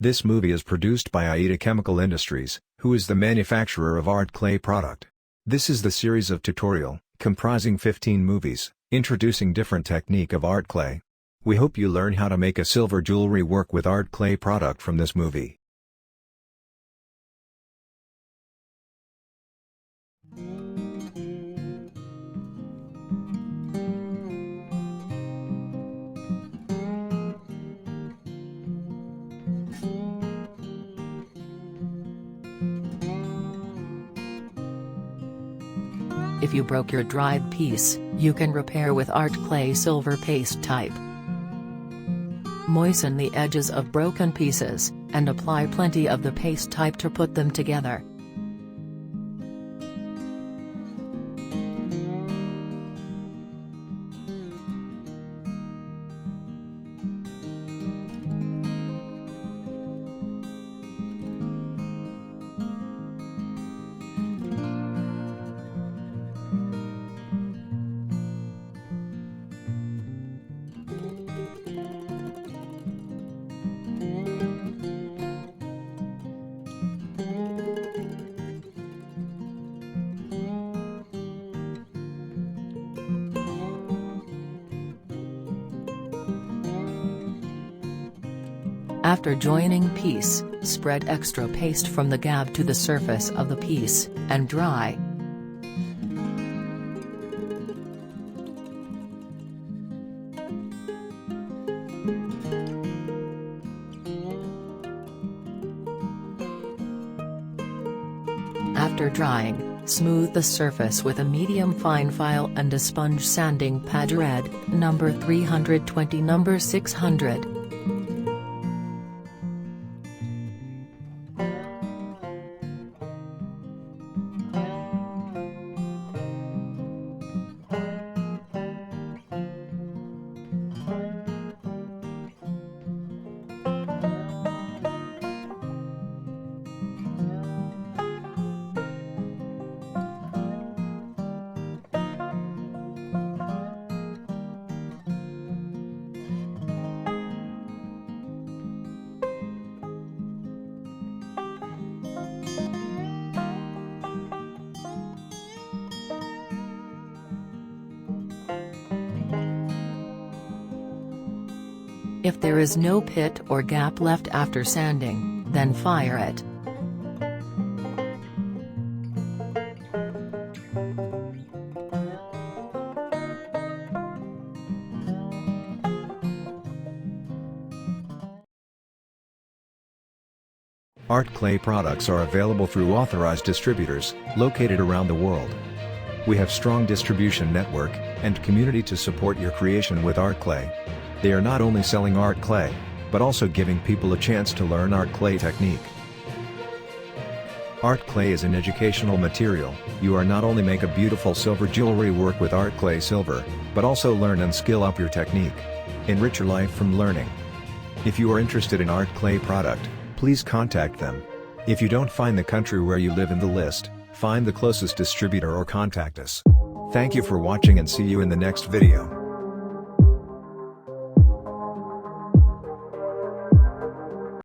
This movie is produced by Aida Chemical Industries, who is the manufacturer of art clay product. This is the series of tutorial, comprising 15 movies, introducing different technique of art clay. We hope you learn how to make a silver jewelry work with art clay product from this movie. If you broke your dried piece, you can repair with art clay silver paste type. Moisten the edges of broken pieces, and apply plenty of the paste type to put them together. After joining piece, spread extra paste from the gab to the surface of the piece, and dry. After drying, smooth the surface with a medium fine file and a sponge sanding pad red, number 320 number 600. If there is no pit or gap left after sanding, then fire it. Art clay products are available through authorized distributors, located around the world. We have strong distribution network, and community to support your creation with art clay. They are not only selling art clay, but also giving people a chance to learn art clay technique. Art clay is an educational material. You are not only make a beautiful silver jewelry work with art clay silver, but also learn and skill up your technique. Enrich your life from learning. If you are interested in art clay product, please contact them. If you don't find the country where you live in the list, find the closest distributor or contact us. Thank you for watching and see you in the next video.